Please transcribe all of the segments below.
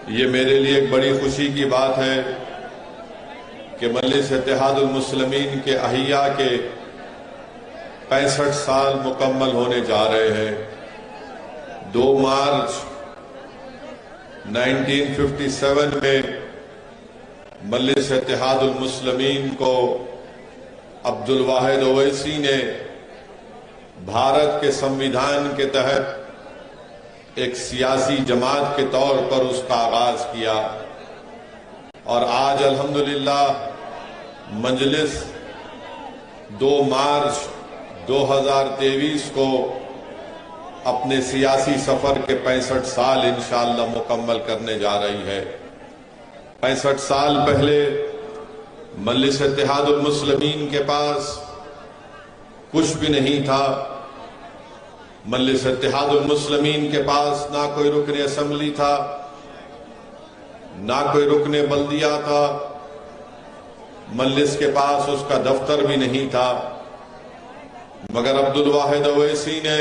یہ میرے لیے ایک بڑی خوشی کی بات ہے کہ مجلس اتحاد المسلمین کے احیاء کے 65 سال مکمل ہونے جا رہے ہیں۔ 2 مارچ 1957 میں مجلس اتحاد المسلمین کو عبدالواحد اویسی نے بھارت کے سمویدھان کے تحت ایک سیاسی جماعت کے طور پر اس کا آغاز کیا، اور آج الحمدللہ مجلس 2 مارچ 2023 کو اپنے سیاسی سفر کے 65 سال انشاءاللہ مکمل کرنے جا رہی ہے۔ 65 سال پہلے مجلس اتحاد المسلمین کے پاس کچھ بھی نہیں تھا۔ مجلس اتحاد المسلمین کے پاس نہ کوئی رکن اسمبلی تھا، نہ کوئی رکن بلدیہ تھا، مجلس کے پاس اس کا دفتر بھی نہیں تھا، مگر عبدالواحد اویسی نے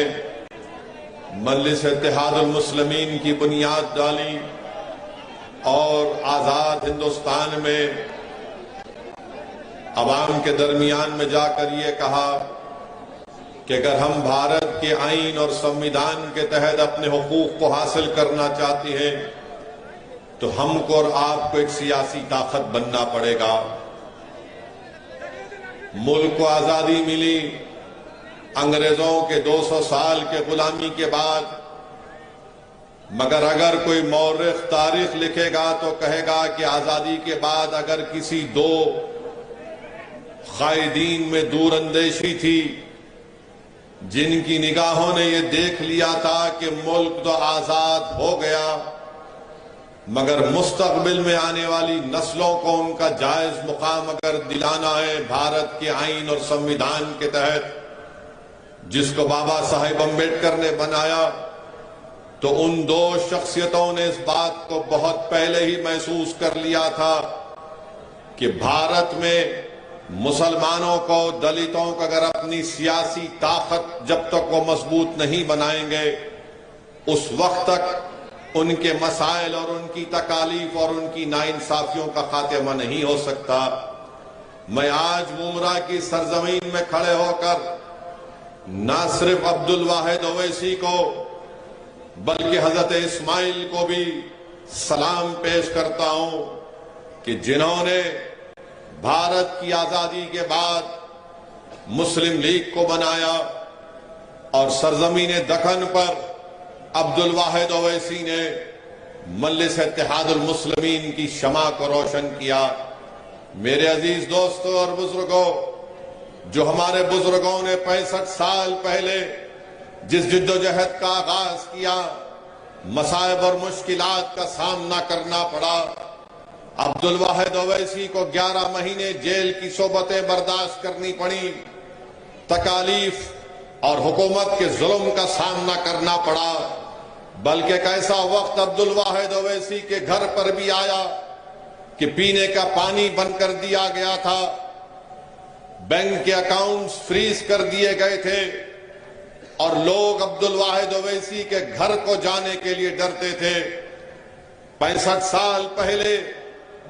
مجلس اتحاد المسلمین کی بنیاد ڈالی اور آزاد ہندوستان میں عوام کے درمیان میں جا کر یہ کہا کہ اگر ہم بھارت کے آئین اور سمویدھان کے تحت اپنے حقوق کو حاصل کرنا چاہتے ہیں تو ہم کو اور آپ کو ایک سیاسی طاقت بننا پڑے گا۔ ملک کو آزادی ملی انگریزوں کے 200 سال کے غلامی کے بعد، مگر اگر کوئی مورخ تاریخ لکھے گا تو کہے گا کہ آزادی کے بعد اگر کسی 2 قائدین میں دور اندیشی تھی جن کی نگاہوں نے یہ دیکھ لیا تھا کہ ملک تو آزاد ہو گیا، مگر مستقبل میں آنے والی نسلوں کو ان کا جائز مقام اگر دلانا ہے بھارت کے آئین اور سمویدھان کے تحت جس کو بابا صاحب امبیڈکر نے بنایا، تو ان 2 شخصیتوں نے اس بات کو بہت پہلے ہی محسوس کر لیا تھا کہ بھارت میں مسلمانوں کو، دلتوں کو اگر اپنی سیاسی طاقت جب تک وہ مضبوط نہیں بنائیں گے اس وقت تک ان کے مسائل اور ان کی تکالیف اور ان کی ناانصافیوں کا خاتمہ نہیں ہو سکتا۔ میں آج ممرا کی سرزمین میں کھڑے ہو کر نہ صرف عبدالواحد اویسی کو بلکہ حضرت اسماعیل کو بھی سلام پیش کرتا ہوں کہ جنہوں نے بھارت کی آزادی کے بعد مسلم لیگ کو بنایا اور سرزمین دکن پر عبدالواحد اویسی نے مجلس اتحاد المسلمین کی شمع کو روشن کیا۔ میرے عزیز دوستوں اور بزرگوں، جو ہمارے بزرگوں نے 65 سال پہلے جس جد و جہد کا آغاز کیا، مصائب اور مشکلات کا سامنا کرنا پڑا، عبدالواحد اویسی کو 11 مہینے جیل کی صحبتیں برداشت کرنی پڑی، تکالیف اور حکومت کے ظلم کا سامنا کرنا پڑا، بلکہ ایک ایسا وقت عبدالواحد اویسی کے گھر پر بھی آیا کہ پینے کا پانی بند کر دیا گیا تھا، بینک کے اکاؤنٹس فریز کر دیے گئے تھے، اور لوگ عبدالواحد اویسی کے گھر کو جانے کے لیے ڈرتے تھے۔ 65 سال پہلے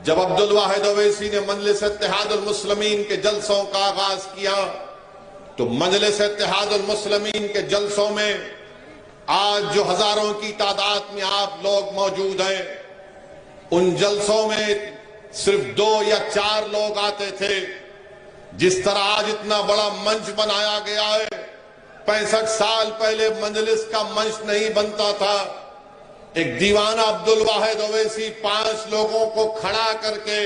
جب عبدالواحد اویسی نے مجلس اتحاد المسلمین کے جلسوں کا آغاز کیا تو مجلس اتحاد المسلمین کے جلسوں میں آج جو ہزاروں کی تعداد میں آپ لوگ موجود ہیں، ان جلسوں میں صرف 2 یا 4 لوگ آتے تھے۔ جس طرح آج اتنا بڑا منچ بنایا گیا ہے، 65 سال پہلے مجلس کا منچ نہیں بنتا تھا۔ ایک دیوانہ عبدالواحد اویسی 5 لوگوں کو کھڑا کر کے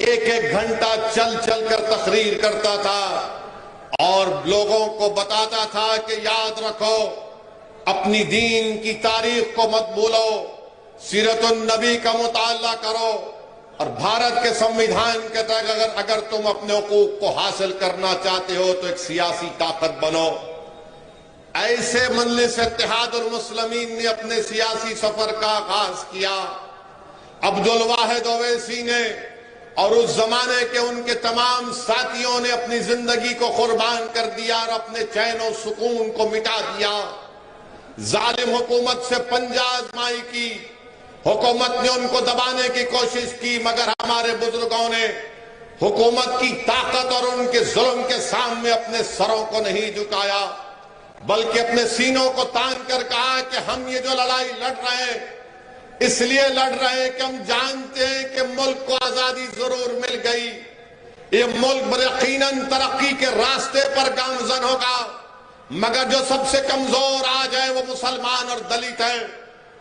1 گھنٹہ چل چل کر تقریر کرتا تھا اور لوگوں کو بتاتا تھا کہ یاد رکھو، اپنی دین کی تاریخ کو مت بھولو، سیرت النبی کا مطالعہ کرو، اور بھارت کے سمویدھان کے تحت اگر تم اپنے حقوق کو حاصل کرنا چاہتے ہو تو ایک سیاسی طاقت بنو۔ ایسے مجلس اتحاد المسلمین نے اپنے سیاسی سفر کا آغاز کیا۔ عبدالواحد اویسی نے اور اس زمانے کے ان کے تمام ساتھیوں نے اپنی زندگی کو قربان کر دیا اور اپنے چین و سکون کو مٹا دیا۔ ظالم حکومت سے پنجہ آزمائی کی، حکومت نے ان کو دبانے کی کوشش کی، مگر ہمارے بزرگوں نے حکومت کی طاقت اور ان کے ظلم کے سامنے اپنے سروں کو نہیں جھکایا، بلکہ اپنے سینوں کو تان کر کہا کہ ہم یہ جو لڑائی لڑ رہے ہیں اس لیے لڑ رہے ہیں کہ ہم جانتے ہیں کہ ملک کو آزادی ضرور مل گئی، یہ ملک یقیناً ترقی کے راستے پر گامزن ہوگا، مگر جو سب سے کمزور آج ہے وہ مسلمان اور دلت ہے،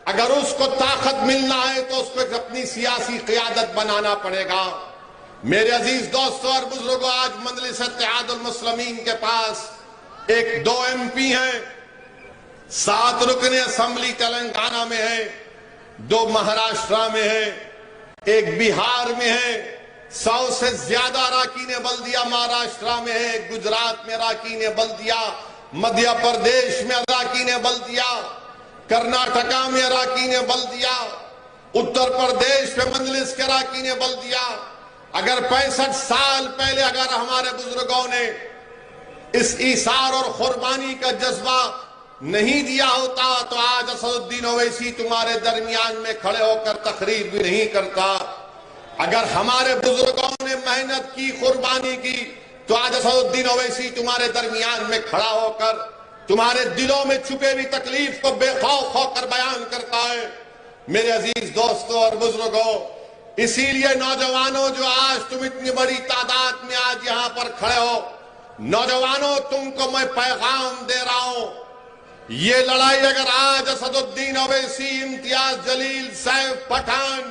اگر اس کو طاقت ملنا ہے تو اس کو اپنی سیاسی قیادت بنانا پڑے گا۔ میرے عزیز دوستوں اور بزرگوں، آج مجلس اتحاد المسلمین کے پاس دو ایم پی ہیں، 7 رکن اسمبلی تلنگانہ میں ہیں، 2 مہاراشٹرا میں ہیں، 1 بہار میں ہے، 100 سے زیادہ اراکین بلدیہ مہاراشٹرا میں ہے، گجرات میں اراکین بلدیہ، مدھیہ پردیش میں اراکین بلدیہ، کرناٹکا میں اراکین بلدیہ، اتر پردیش میں مجلس کے اراکین بلدیہ۔ اگر 65 سال پہلے اگر ہمارے بزرگوں نے اس ایثار اور قربانی کا جذبہ نہیں دیا ہوتا تو آج اسد الدین اویسی تمہارے درمیان میں کھڑے ہو کر تقریر بھی نہیں کرتا۔ اگر ہمارے بزرگوں نے محنت کی، قربانی کی، تو آج اسد الدین اویسی تمہارے درمیان میں کھڑا ہو کر تمہارے دلوں میں چھپے ہوئی تکلیف کو بے خوف ہو کر بیان کرتا ہے۔ میرے عزیز دوستوں اور بزرگوں، اسی لیے نوجوانوں جو آج تم اتنی بڑی تعداد میں آج یہاں پر کھڑے ہو، نوجوانوں تم کو میں پیغام دے رہا ہوں، یہ لڑائی اگر آج اسد الدین اویسی، امتیاز جلیل، سیف پٹھان،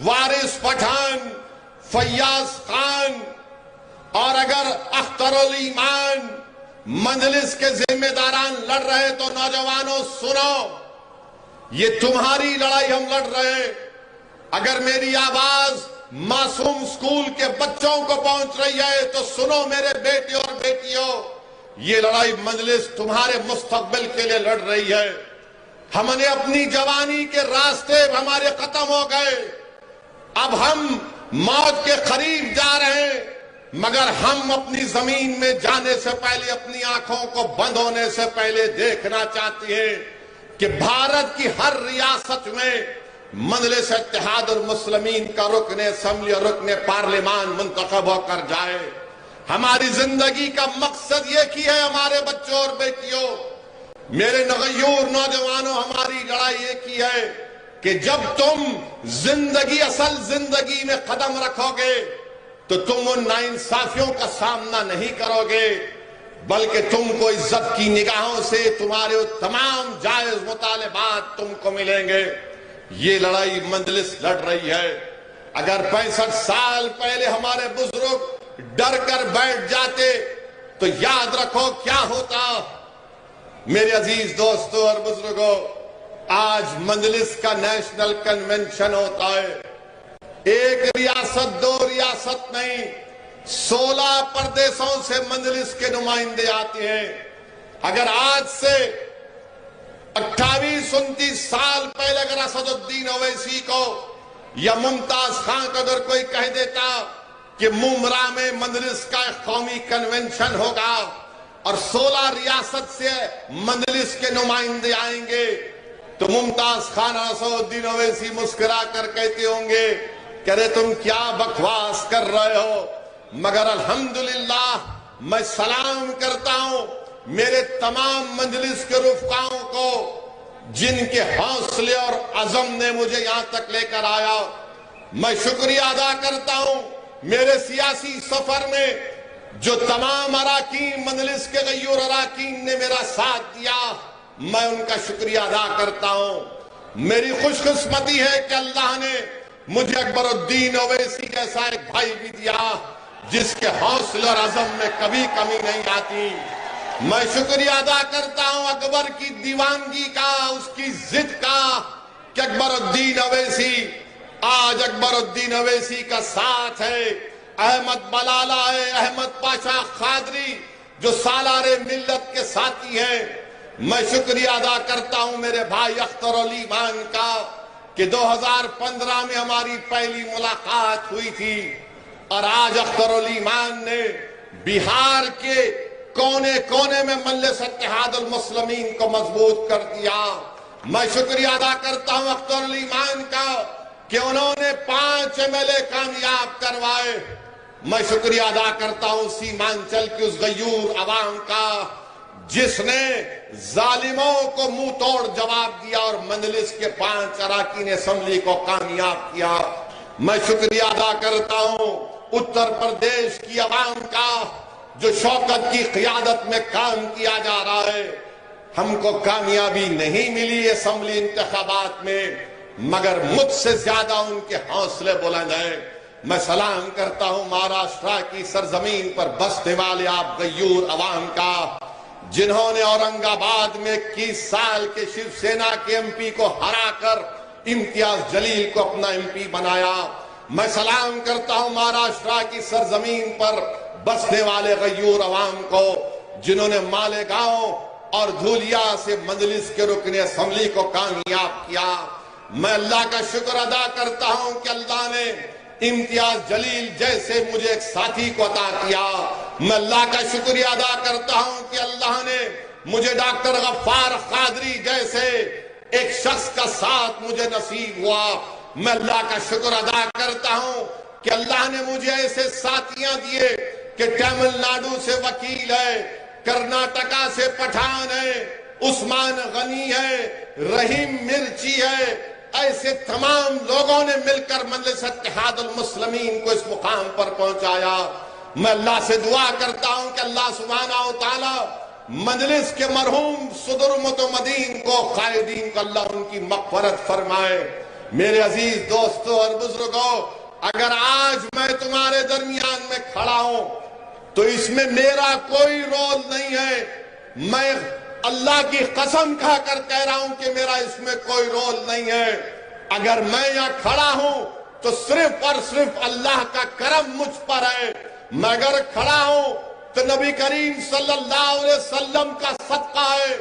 وارث پٹھان، فیاض خان اور اگر اختر الایمان مجلس کے ذمہ داران لڑ رہے تو نوجوانوں سنو، یہ تمہاری لڑائی ہم لڑ رہے ہیں۔ اگر میری آواز معصوم اسکول کے بچوں کو پہنچ رہی ہے تو سنو میرے بیٹے اور بیٹیوں، یہ لڑائی مجلس تمہارے مستقبل کے لیے لڑ رہی ہے۔ ہم نے اپنی جوانی کے راستے ہمارے ختم ہو گئے، اب ہم موت کے قریب جا رہے ہیں، مگر ہم اپنی زمین میں جانے سے پہلے اپنی آنکھوں کو بند ہونے سے پہلے دیکھنا چاہتے ہیں کہ بھارت کی ہر ریاست میں مجلس اتحاد المسلمین کا رکن اسمبلی اور رکن پارلیمان منتخب ہو کر جائے۔ ہماری زندگی کا مقصد یہ کی ہے ہمارے بچوں اور بیٹیوں، میرے نغیور نوجوانوں، ہماری لڑائی یہ کی ہے کہ جب تم زندگی، اصل زندگی میں قدم رکھو گے تو تم ان ناانصافیوں کا سامنا نہیں کرو گے، بلکہ تم کو عزت کی نگاہوں سے تمہارے تمام جائز مطالبات تم کو ملیں گے۔ یہ لڑائی مجلس لڑ رہی ہے۔ اگر 65 سال پہلے ہمارے بزرگ ڈر کر بیٹھ جاتے تو یاد رکھو کیا ہوتا۔ میرے عزیز دوستوں اور بزرگوں، آج مجلس کا نیشنل کنونشن ہوتا ہے، 1 ریاست 2 ریاست نہیں، 16 پردیسوں سے مجلس کے نمائندے آتے ہیں۔ اگر آج سے 28-29 سال پہلے اگر اسد الدین اویسی کو یا ممتاز خان کو اگر کوئی کہہ دیتا کہ ممرا میں مجلس کا قومی کنونشن ہوگا اور 16 ریاست سے مجلس کے نمائندے آئیں گے تو ممتاز خان اور اسد الدین اویسی مسکرا کر کہتے ہوں گے کہ ارے تم کیا بکواس کر رہے ہو، مگر الحمدللہ میں سلام کرتا ہوں میرے تمام مجلس کے رفقاؤں کو جن کے حوصلے اور عزم نے مجھے یہاں تک لے کر آیا۔ میں شکریہ ادا کرتا ہوں میرے سیاسی سفر میں جو تمام اراکین، مجلس کے غیور اراکین نے میرا ساتھ دیا، میں ان کا شکریہ ادا کرتا ہوں۔ میری خوش قسمتی ہے کہ اللہ نے مجھے اکبر الدین اویسی جیسا ایک بھائی بھی دیا جس کے حوصلے اور عزم میں کبھی کمی نہیں آتی۔ میں شکریہ ادا کرتا ہوں اکبر کی دیوانگی کا، اس کی ضد کا کہ اکبر الدین اویسی، آج اکبر الدین اویسی کا ساتھ ہے، احمد بلالہ ہے، احمد پاشا قادری جو سالار ملت کے ساتھی ہیں۔ میں شکریہ ادا کرتا ہوں میرے بھائی اختر الایمان کا کہ 2015 میں ہماری پہلی ملاقات ہوئی تھی اور آج اختر الایمان نے بہار کے کونے کونے میں مجلس اتحاد المسلمین کو مضبوط کر دیا۔ میں شکریہ ادا کرتا ہوں اختر علی مان کا کہ انہوں نے 5 MLA کامیاب کروائے. میں شکریہ ادا کرتا ہوں سیمانچل کی اس غیور عوام کا جس نے ظالموں کو منہ توڑ جواب دیا اور مجلس کے 5 اراکین اسمبلی کو کامیاب کیا. میں شکریہ ادا کرتا ہوں اتر پردیش کی عوام کا جو شوکت کی قیادت میں کام کیا جا رہا ہے. ہم کو کامیابی نہیں ملی اسمبلی انتخابات میں مگر مجھ سے زیادہ ان کے حوصلے بلند ہیں. میں سلام کرتا ہوں مہاراشٹرا کی سرزمین پر بسنے والے آپ غیور عوام کا جنہوں نے اورنگ آباد میں 21 سال کے شیو سینا کے MP کو ہرا کر امتیاز جلیل کو اپنا MP بنایا. میں سلام کرتا ہوں مہاراشٹرا کی سرزمین پر بسنے والے غیور عوام کو جنہوں نے مالیگاؤں اور دھولیا سے مجلس کے رکن اسمبلی کو کامیاب کیا. میں اللہ کا شکر ادا کرتا ہوں کہ اللہ نے امتیاز جلیل جیسے مجھے ایک ساتھی کو عطا کیا. میں اللہ کا شکریہ ادا کرتا ہوں کہ اللہ نے مجھے ڈاکٹر غفار قادری جیسے ایک شخص کا ساتھ مجھے نصیب ہوا. میں اللہ کا شکر ادا کرتا ہوں کہ اللہ نے مجھے ایسے ساتھیاں دیے کہ تمل ناڈو سے وکیل ہے, کرناٹکا سے پٹھان ہے, عثمان غنی ہے, رحیم مرچی ہے. ایسے تمام لوگوں نے مل کر مجلس اتحاد المسلمین کو اس مقام پر پہنچایا. میں اللہ سے دعا کرتا ہوں کہ اللہ سبحانہ و تعالی مجلس کے مرحوم صدر متمدین کو قائدین کو اللہ ان کی مغفرت فرمائے. میرے عزیز دوستوں اور بزرگوں, اگر آج میں تمہارے درمیان میں کھڑا ہوں تو اس میں میرا کوئی رول نہیں ہے. میں اللہ کی قسم کھا کر کہہ رہا ہوں کہ میرا اس میں کوئی رول نہیں ہے. اگر میں یہاں کھڑا ہوں تو صرف اور صرف اللہ کا کرم مجھ پر ہے. میں اگر کھڑا ہوں تو نبی کریم صلی اللہ علیہ وسلم کا صدقہ ہے.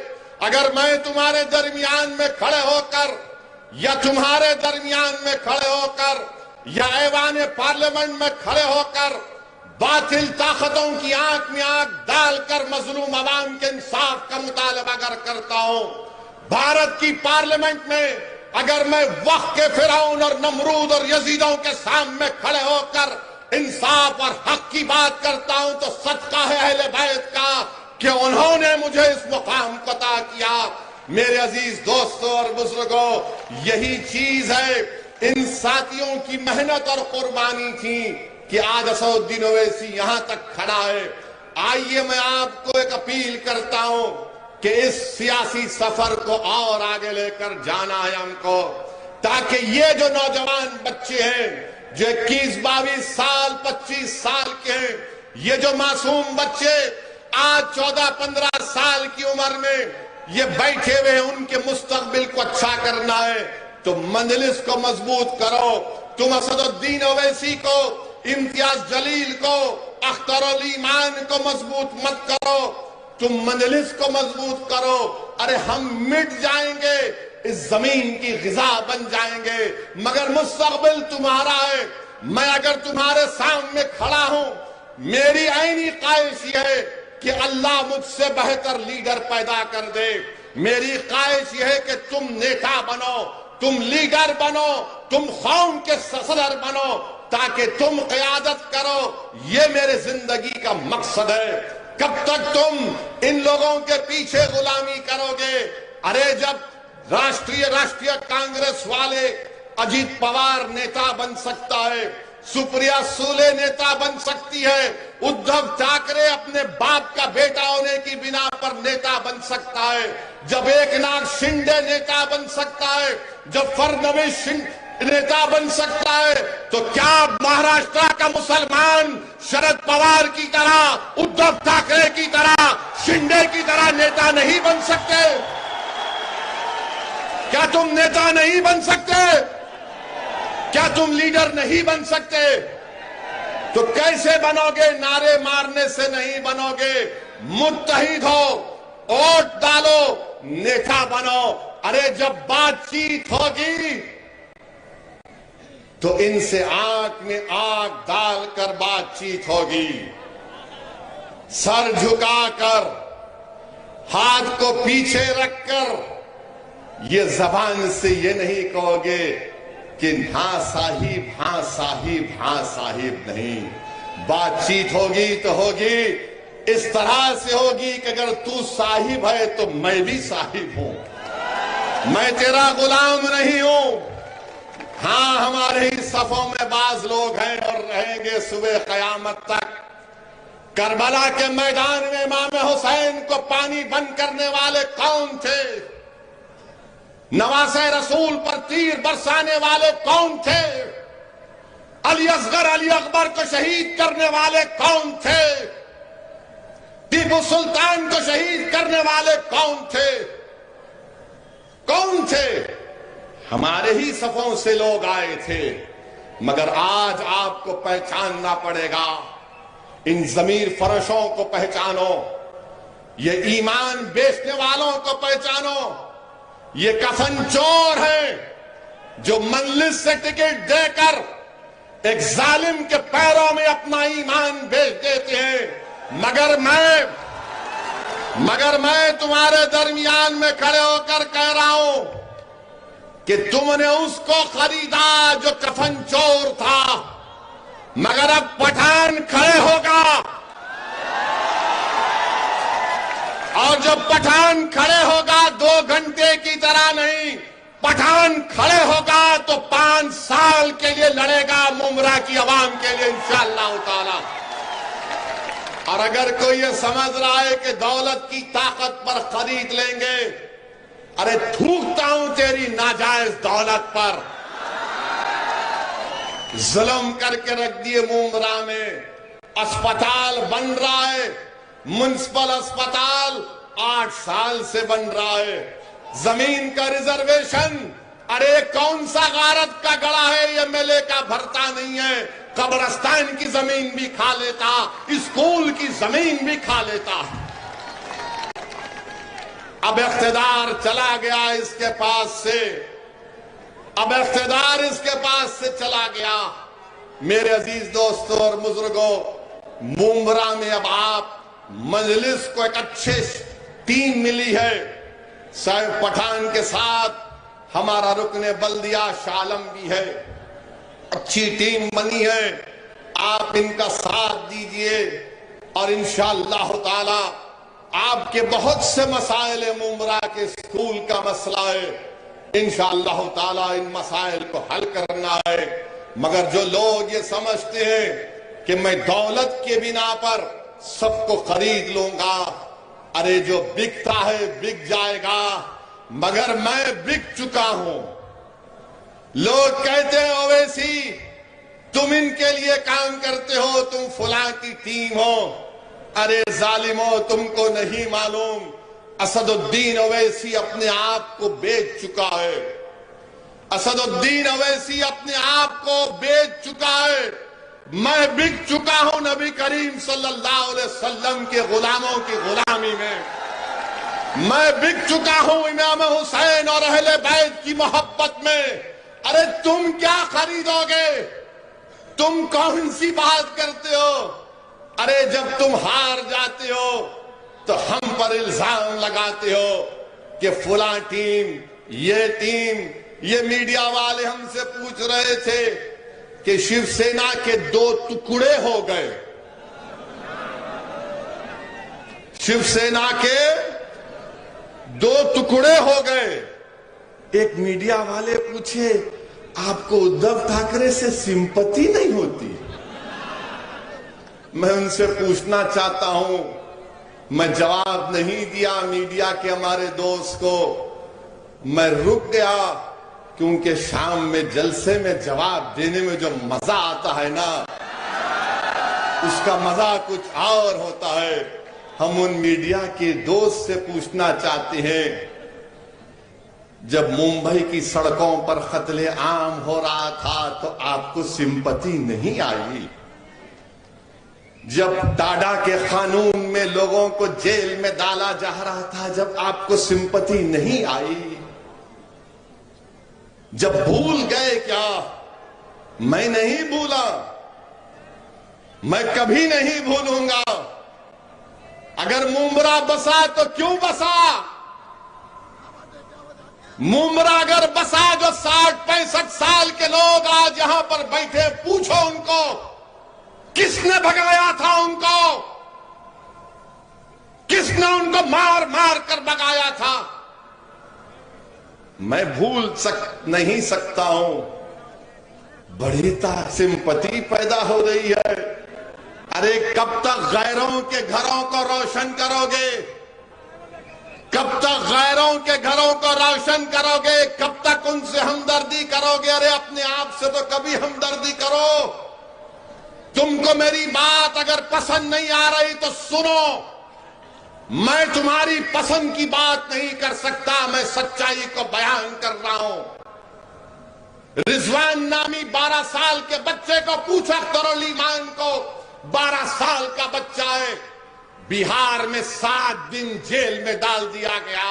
اگر میں تمہارے درمیان میں کھڑے ہو کر یا تمہارے درمیان میں کھڑے ہو کر یا ایوان پارلیمنٹ میں کھڑے ہو کر باطل طاقتوں کی آنکھ میں آنکھ ڈال کر مظلوم عوام کے انصاف کا مطالبہ اگر کرتا ہوں, بھارت کی پارلیمنٹ میں اگر میں وقت کے فرعون اور نمرود اور یزیدوں کے سامنے کھڑے ہو کر انصاف اور حق کی بات کرتا ہوں تو صدقہ ہے اہل بیت کا کہ انہوں نے مجھے اس مقام کو عطا کیا. میرے عزیز دوستوں اور بزرگوں, یہی چیز ہے ان ساتھیوں کی محنت اور قربانی تھی کہ آج اسد الدین اویسی یہاں تک کھڑا ہے. آئیے میں آپ کو ایک اپیل کرتا ہوں کہ اس سیاسی سفر کو اور آگے لے کر جانا ہے ہم کو, تاکہ یہ جو نوجوان بچے ہیں جو 21-22 سال 25 سال کے ہیں, یہ جو معصوم بچے آج 14-15 سال کی عمر میں یہ بیٹھے ہوئے ہیں, ان کے مستقبل کو اچھا کرنا ہے تو مجلس کو مضبوط کرو. تم اسد الدین اویسی کو, امتیاز جلیل کو, اختر علی مان کو مضبوط مت کرو, تم مجلس کو مضبوط کرو. ارے ہم مٹ جائیں گے, اس زمین کی غذا بن جائیں گے, مگر مستقبل تمہارا ہے. میں اگر تمہارے سامنے کھڑا ہوں, میری عینی خواہش یہ ہے کہ اللہ مجھ سے بہتر لیڈر پیدا کر دے. میری خواہش یہ ہے کہ تم نیتا بنو, تم لیڈر بنو, تم قوم کے صدر بنو تاکہ تم قیادت کرو. یہ میرے زندگی کا مقصد ہے. کب تک تم ان لوگوں کے پیچھے غلامی کرو گے؟ ارے جب راشٹریہ کانگریس والے اجیت پوار نیتا بن سکتا ہے, سپریا سولے نیتا بن سکتی ہے, ادھو ٹھاکرے اپنے باپ کا بیٹا ہونے کی بنا پر نیتا بن سکتا ہے, جب ایکناتھ شنڈے نیتا بن سکتا ہے, جب فڈنویس نیتا بن سکتا ہے, تو کیا مہاراشٹرا کا مسلمان شرد پوار کی طرح, ادھو ٹھاکرے کی طرح, شنڈے کی طرح نیتا نہیں بن سکتے؟ کیا تم نیتا نہیں بن سکتے؟ کیا تم لیڈر نہیں بن سکتے؟ تو کیسے بنو گے؟ نعرے مارنے سے نہیں بنو گے. متحد ہو, ووٹ ڈالو, نیتا بنو. ارے جب بات چیت ہوگی تو ان سے آنکھ میں آنکھ ڈال کر بات چیت ہوگی, سر جھکا کر, ہاتھ کو پیچھے رکھ کر, یہ زبان سے یہ نہیں کہو گے کہ ہاں صاحب ہاں صاحب ہاں صاحب، نہیں، بات چیت ہوگی تو ہوگی اس طرح سے ہوگی کہ اگر تو صاحب ہے تو میں بھی صاحب ہوں، میں تیرا غلام نہیں ہوں۔ ہاں ہمارے ہی صفوں میں بعض لوگ ہیں اور رہیں گے صبح قیامت تک۔ کربلا کے میدان میں امام حسین کو پانی بند کرنے والے کون تھے؟ نواسہ رسول پر تیر برسانے والے کون تھے؟ علی اصغر علی اکبر کو شہید کرنے والے کون تھے؟ ٹیپو سلطان کو شہید کرنے والے کون تھے؟ کون تھے؟ ہمارے ہی صفوں سے لوگ آئے تھے، مگر آج آپ کو پہچاننا پڑے گا۔ ان ضمیر فرشوں کو پہچانو، یہ ایمان بیچنے والوں کو پہچانو، یہ کفن چور ہیں جو مجلس سے ٹکٹ دے کر ایک ظالم کے پیروں میں اپنا ایمان بیچ دیتے ہیں۔ مگر میں تمہارے درمیان میں کھڑے ہو کر کہہ رہا ہوں کہ تم نے اس کو خریدا جو کفن چور تھا، مگر اب پٹھان کھڑے ہوگا، اور جب پٹھان کھڑے ہوگا 2 گھنٹے کی طرح نہیں، پٹھان کھڑے ہوگا تو 5 سال کے لیے لڑے گا ممبرا کی عوام کے لیے انشاءاللہ تعالی۔ اور اگر کوئی یہ سمجھ رہا ہے کہ دولت کی طاقت پر خرید لیں گے، ارے تھوکتا ہوں تیری ناجائز دولت پر۔ ظلم کر کے رکھ دیے ممبرا میں، اسپتال بن رہا ہے، منسپل اسپتال 8 سال سے بن رہا ہے، زمین کا ریزرویشن، ارے کون سا غارت کا گڑا ہے یہ میلے کا بھرتا نہیں ہے، قبرستان کی زمین بھی کھا لیتا، اسکول کی زمین بھی کھا لیتا۔ اب اقتدار چلا گیا اس کے پاس سے، اب اقتدار اس کے پاس سے چلا گیا۔ میرے عزیز دوستوں اور بزرگوں، ممبرا میں اب آپ مجلس کو ایک اچھے ٹیم ملی ہے، صاحب پٹھان کے ساتھ ہمارا رکن بلدیہ شالم بھی ہے، اچھی ٹیم بنی ہے، آپ ان کا ساتھ دیجئے اور انشاءاللہ تعالی آپ کے بہت سے مسائل ممبرا کے اسکول کا مسئلہ ہے، انشاءاللہ تعالی ان مسائل کو حل کرنا ہے۔ مگر جو لوگ یہ سمجھتے ہیں کہ میں دولت کے بنا پر سب کو خرید لوں گا، ارے جو بکتا ہے بک جائے گا، مگر میں بک چکا ہوں۔ لوگ کہتے ہیں اویسی تم ان کے لیے کام کرتے ہو، تم فلاں کی ٹیم ہو، ارے ظالمو تم کو نہیں معلوم، اسد الدین اویسی اپنے آپ کو بیچ چکا ہے، اسد الدین اویسی اپنے آپ کو بیچ چکا ہے۔ میں بک چکا ہوں نبی کریم صلی اللہ علیہ وسلم کے غلاموں کی غلامی میں، میں بک چکا ہوں امام حسین اور اہل بیت کی محبت میں۔ ارے تم کیا خریدو گے؟ تم کون سی بات کرتے ہو؟ ارے جب تم ہار جاتے ہو تو ہم پر الزام لگاتے ہو کہ فلاں ٹیم، یہ میڈیا والے ہم سے پوچھ رہے تھے کہ شیو سینا کے 2 ٹکڑے ہو گئے، شیو سینا کے 2 ٹکڑے ہو گئے۔ ایک میڈیا والے پوچھے آپ کو ادھو ٹھاکرے سے سمپتی نہیں ہوتی؟ میں ان سے پوچھنا چاہتا ہوں، میں جواب نہیں دیا میڈیا کے ہمارے دوست کو، میں رک گیا کیونکہ شام میں جلسے میں جواب دینے میں جو مزہ آتا ہے نا، اس کا مزہ کچھ اور ہوتا ہے۔ ہم ان میڈیا کے دوست سے پوچھنا چاہتے ہیں، جب ممبئی کی سڑکوں پر قتل عام ہو رہا تھا تو آپ کو سمپتی نہیں آئی؟ جب ٹاڈا کے قانون میں لوگوں کو جیل میں ڈالا جا رہا تھا، جب آپ کو سمپتی نہیں آئی؟ جب بھول گئے کیا؟ میں نہیں بھولا، میں کبھی نہیں بھولوں گا۔ اگر ممبرا بسا تو کیوں بسا؟ ممرا اگر بسا جو 60-65 سال کے لوگ آج یہاں پر بیٹھے، پوچھو ان کو کس نے بھگایا تھا، ان کو کس نے ان کو مار مار کر بھگایا تھا؟ میں بھول نہیں سکتا ہوں. بڑی سمپتی پیدا ہو رہی ہے. ارے کب تک غیروں کے گھروں کو روشن کرو گے؟ کب تک غیروں کے گھروں کو روشن کرو گے؟ کب تک ان سے ہمدردی کرو گے؟ ارے اپنے آپ سے تو کبھی ہمدردی کرو. تم کو میری بات اگر پسند نہیں آ رہی تو سنو. میں تمہاری پسند کی بات نہیں کر سکتا، میں سچائی کو بیان کر رہا ہوں. رضوان نامی 12 سال کے بچے کو پوچھا کرو، لیمان کو 12 سال کا بچہ ہے، بہار میں 7 دن جیل میں ڈال دیا گیا.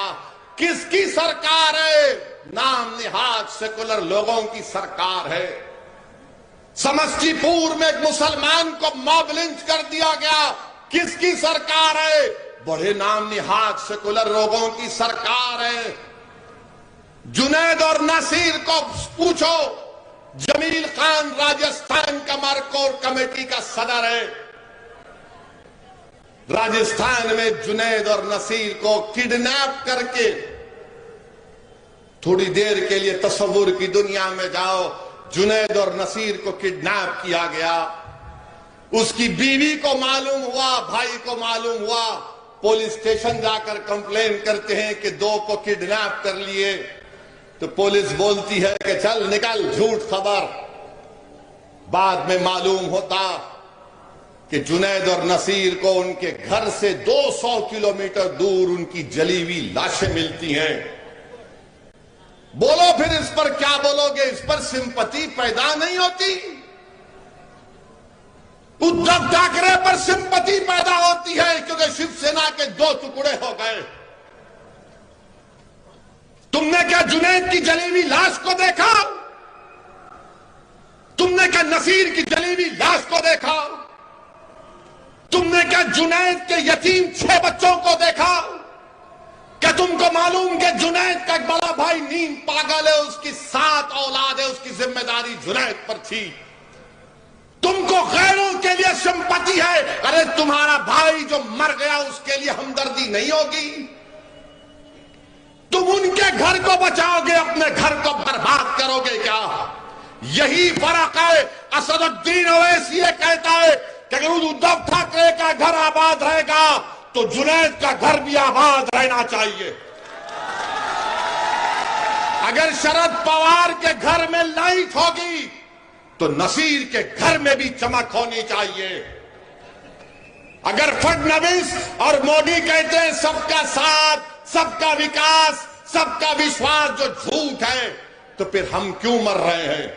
کس کی سرکار ہے؟ نام نہاد سیکولر لوگوں کی سرکار ہے. سمستی پور میں ایک مسلمان کو موب لنچ کر دیا گیا. کس کی سرکار ہے؟ بڑے نام نہاد سیکولر لوگوں کی سرکار ہے. جنید اور نصیر کو پوچھو، جمیل خان راجستھان کا مرکور کمیٹی کا صدر ہے. راجستھان میں جنید اور نصیر کو کڈنیپ کر کے، تھوڑی دیر کے لیے تصور کی دنیا میں جاؤ، جنید اور نصیر کو کڈنیپ کیا گیا. اس کی بیوی کو معلوم ہوا، بھائی کو معلوم ہوا، پولیس اسٹیشن جا کر کمپلین کرتے ہیں کہ 2 کو کڈنیپ کر لیے. تو پولیس بولتی ہے کہ چل نکل، جھوٹ خبر. بعد میں معلوم ہوتا کہ جنید اور نصیر کو ان کے گھر سے 200 کلومیٹر دور ان کی جلی ہوئی لاشیں ملتی ہیں. بولو پھر اس پر کیا بولو گے؟ اس پر سمپتی پیدا نہیں ہوتی؟ ادھو ٹھاکرے پر سمپتی پیدا ہوتی ہے کیونکہ شیو سینا کے 2 ٹکڑے ہو گئے. تم نے کیا جنید کی جلی ہوئی لاش کو دیکھا؟ تم نے کیا نصیر کی جلی ہوئی لاش کو دیکھا؟ تم نے کیا جنید کے یتیم 6 بچوں کو دیکھا؟ کیا تم کو معلوم کہ جنید کا ایک بڑا بھائی نیم پاگل ہے، اس کی 7 اولاد ہے، اس کی ذمہ داری جنید پر تھی. تم کو غیروں کے لیے سمپتی ہے، ارے تمہارا بھائی جو مر گیا اس کے لیے ہمدردی نہیں ہوگی؟ تم ان کے گھر کو بچاؤ گے، اپنے گھر کو برباد کرو گے کیا؟ یہی فرق ہے. اسد الدین اویسی یہ کہتا ہے کہ اگر ادھو ٹھاکرے کا گھر آباد رہے گا تو جنید کا گھر بھی آباد رہنا چاہیے. اگر شرد پوار کے گھر میں لائٹ ہوگی تو نصیر کے گھر میں بھی چمک ہونی چاہیے. اگر فڈنویس اور مودی کہتے ہیں سب کا ساتھ، سب کا وکاس، سب کا وشواس جو جھوٹ ہے، تو پھر ہم کیوں مر رہے ہیں؟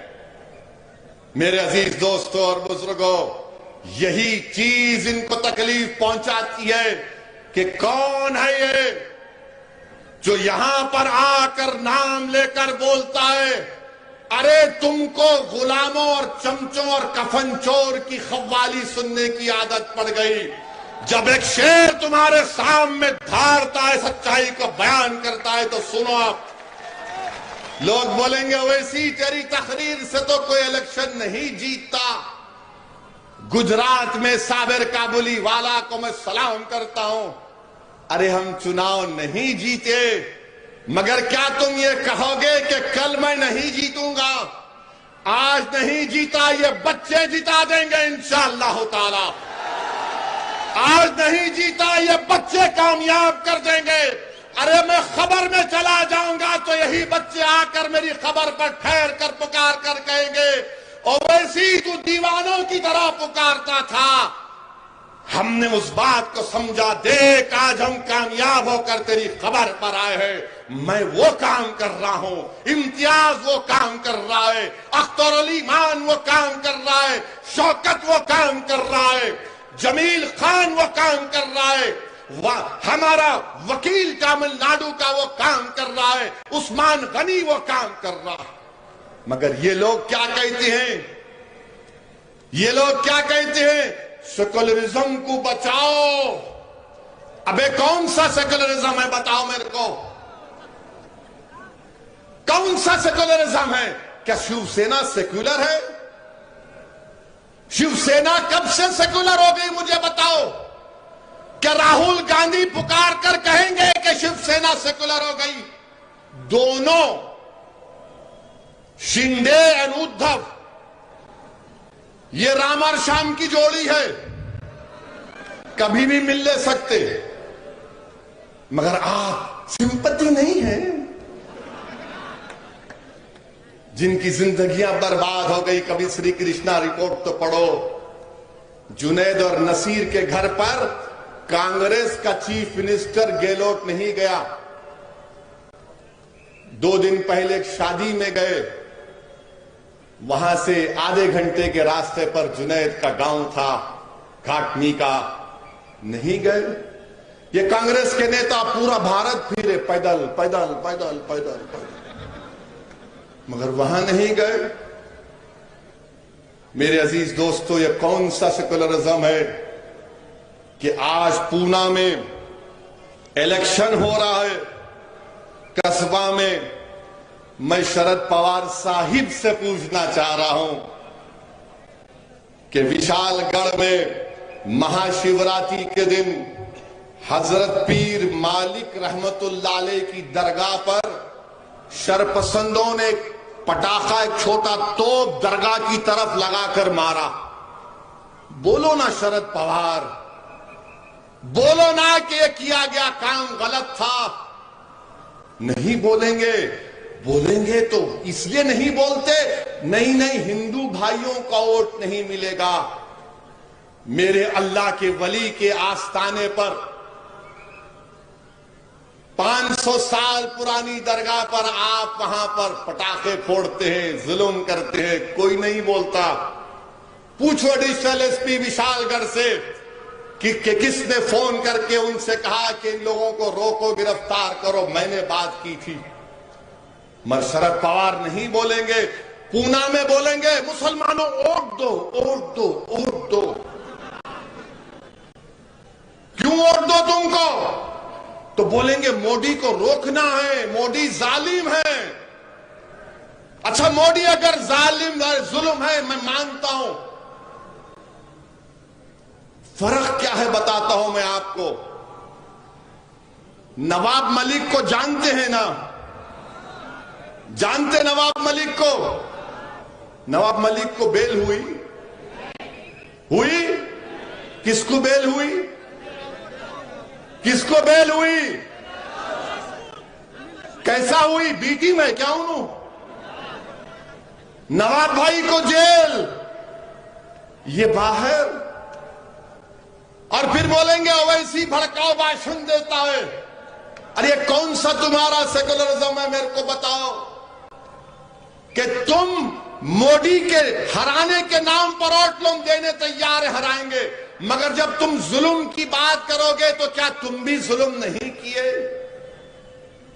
میرے عزیز دوستوں اور بزرگوں، یہی چیز ان کو تکلیف پہنچاتی ہے کہ کون ہے یہ جو یہاں پر آ کر نام لے کر بولتا ہے ارے تم کو غلاموں اور چمچوں اور کفن چور کی قوالی سننے کی عادت پڑ گئی. جب ایک شیر تمہارے سامنے دھارتا ہے، سچائی کو بیان کرتا ہے، تو سنو. آپ لوگ بولیں گے اویسی تیری تقریر سے تو کوئی الیکشن نہیں جیتتا. گجرات میں صابر کابلی والا کو میں سلام کرتا ہوں. ارے ہم چناؤ نہیں جیتے، مگر کیا تم یہ کہو گے کہ کل میں نہیں جیتوں گا؟ آج نہیں جیتا، یہ بچے جتا دیں گے انشاءاللہ تعالی. آج نہیں جیتا، یہ بچے کامیاب کر دیں گے. ارے میں خبر میں چلا جاؤں گا تو یہی بچے آ کر میری خبر پر ٹھہر کر پکار کر کہیں گے اویسی تو دیوانوں کی طرح پکارتا تھا. ہم نے اس بات کو سمجھا، دیکھ آج ہم کامیاب ہو کر تیری خبر پر آئے ہیں. میں وہ کام کر رہا ہوں، امتیاز وہ کام کر رہا ہے، اختر علی مان وہ کام کر رہا ہے، شوکت وہ کام کر رہا ہے، جمیل خان وہ کام کر رہا ہے، ہمارا وکیل تامل ناڈو کا وہ کام کر رہا ہے، عثمان غنی وہ کام کر رہا ہے. مگر یہ لوگ کیا کہتے ہیں؟ یہ لوگ کیا کہتے ہیں؟ سیکولرزم کو بچاؤ. ابے کون سا سیکولرزم ہے بتاؤ میرے کو؟ کون سا سیکولرزم ہے؟ کیا شیو سینا سیکولر ہے؟ شیو سینا کب سے سیکولر ہو گئی مجھے بتاؤ؟ کیا راہل گاندھی پکار کر کہیں گے کہ شیو سینا سیکولر ہو گئی؟ دونوں شنڈے اور ادھو یہ رام اور شام کی جوڑی ہے، کبھی بھی مل لے سکتے، مگر آپ سمپتی نہیں ہے، جن کی زندگیاں برباد ہو گئی۔ کبھی سری کرشنا رپورٹ تو پڑھو، جنید اور نصیر کے گھر پر کانگریس کا چیف منسٹر گہلوٹ نہیں گیا، 2 دن پہلے ایک شادی میں گئے، وہاں سے آدھے گھنٹے کے راستے پر جنید کا گاؤں تھا، گھاٹنی کا، نہیں گئے۔ یہ کانگریس کے نیتا پورا بھارت پھرے، پیدل پیدل پیدل پیدل پیدل، مگر وہاں نہیں گئے۔ میرے عزیز دوستو، یہ کون سا سیکولرزم ہے کہ آج پونا میں الیکشن ہو رہا ہے، قصبہ میں میں شرد پوار صاحب سے پوچھنا چاہ رہا ہوں کہ وشال گڑھ میں مہا شیوراتری کے دن حضرت پیر مالک رحمت اللہ علیہ کی درگاہ پر شرپسندوں نے پٹاخہ، ایک چھوٹا توپ درگاہ کی طرف لگا کر مارا۔ بولو نا شرد پوار، بولو نا کہ یہ کیا گیا کام غلط تھا۔ نہیں بولیں گے، بولیں گے تو اس لیے نہیں بولتے، نہیں ہندو بھائیوں کا ووٹ نہیں ملے گا۔ میرے اللہ کے ولی کے آستانے پر 500 سال پرانی درگاہ پر آپ وہاں پر پٹاخے پھوڑتے ہیں، ظلم کرتے ہیں، کوئی نہیں بولتا۔ پوچھو ایڈیشنل ایس پی وشال گڑھ سے کہ کس نے فون کر کے ان سے کہا کہ ان لوگوں کو روکو، گرفتار کرو، میں نے بات کی تھی۔ مگر شرد پوار نہیں بولیں گے، پونا میں بولیں گے مسلمانوں ووٹ دو، ووٹ دو، ووٹ دو۔ کیوں ووٹ دو تم کو؟ تو بولیں گے مودی کو روکنا ہے، مودی ظالم ہے۔ اچھا مودی اگر ظالم ہے، ظلم ہے، میں مانتا ہوں، فرق کیا ہے بتاتا ہوں میں آپ کو۔ نواب ملک کو جانتے ہیں نا؟ جانتے نواب ملک کو؟ نواب ملک کو بیل ہوئی؟ کس کو بیل ہوئی؟ کس کو بیل ہوئی؟ کیسا ہوئی؟ بیٹی میں کیا ہوں؟ نواب بھائی کو جیل، یہ باہر، اور پھر بولیں گے اویسی بھڑکاؤ بھاشن دیتا ہے۔ ارے کون سا تمہارا سیکولرزم ہے میرے کو بتاؤ کہ تم مودی کے ہرانے کے نام پر ووٹ لوگ دینے تیار ہرائیں گے، مگر جب تم ظلم کی بات کرو گے تو کیا تم بھی ظلم نہیں کیے؟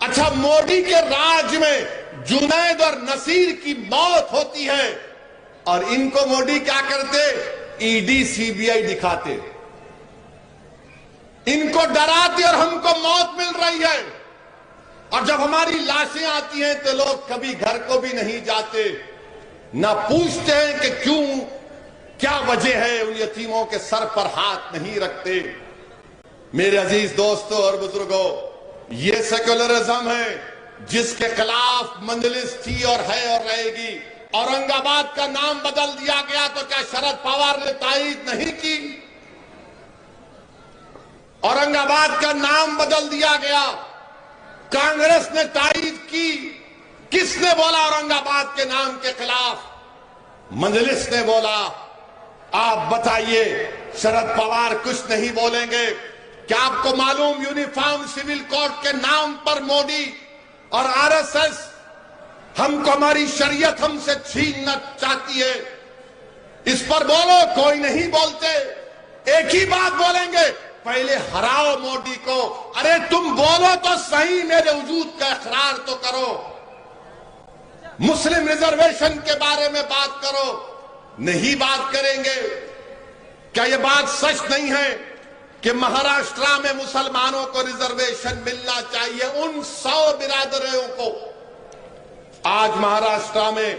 اچھا مودی کے راج میں جنید اور نصیر کی موت ہوتی ہے اور ان کو مودی کیا کرتے؟ ای ڈی سی بی آئی دکھاتے، ان کو ڈراتے اور ہم کو موت مل رہی ہے۔ اور جب ہماری لاشیں آتی ہیں تو لوگ کبھی گھر کو بھی نہیں جاتے، نہ پوچھتے ہیں کہ کیوں، کیا وجہ ہے، ان یتیموں کے سر پر ہاتھ نہیں رکھتے۔ میرے عزیز دوستو اور بزرگوں، یہ سیکولرزم ہے جس کے خلاف مجلس تھی اور ہے اور رہے گی۔ اورنگ آباد کا نام بدل دیا گیا تو کیا شرد پوار نے تائید نہیں کی؟ اورنگ آباد کا نام بدل دیا گیا، کانگریس نے تائید کی۔ کس نے بولا اورنگ آباد کے نام کے خلاف؟ مجلس نے بولا۔ آپ بتائیے، شرد پوار کچھ نہیں بولیں گے؟ کیا آپ کو معلوم یونیفارم سول کوڈ کے نام پر مودی اور آر ایس ایس ہم کو ہماری شریعت ہم سے چھیننا چاہتی ہے؟ اس پر بولو، کوئی نہیں بولتے۔ ایک ہی بات بولیں گے، پہلے ہراؤ مودی کو۔ ارے تم بولو تو صحیح، میرے وجود کا اقرار تو کرو۔ مسلم ریزرویشن کے بارے میں بات کرو، نہیں بات کریں گے۔ کیا یہ بات سچ نہیں ہے کہ مہاراشٹرا میں مسلمانوں کو ریزرویشن ملنا چاہیے؟ ان 100 برادریوں کو آج مہاراشٹر میں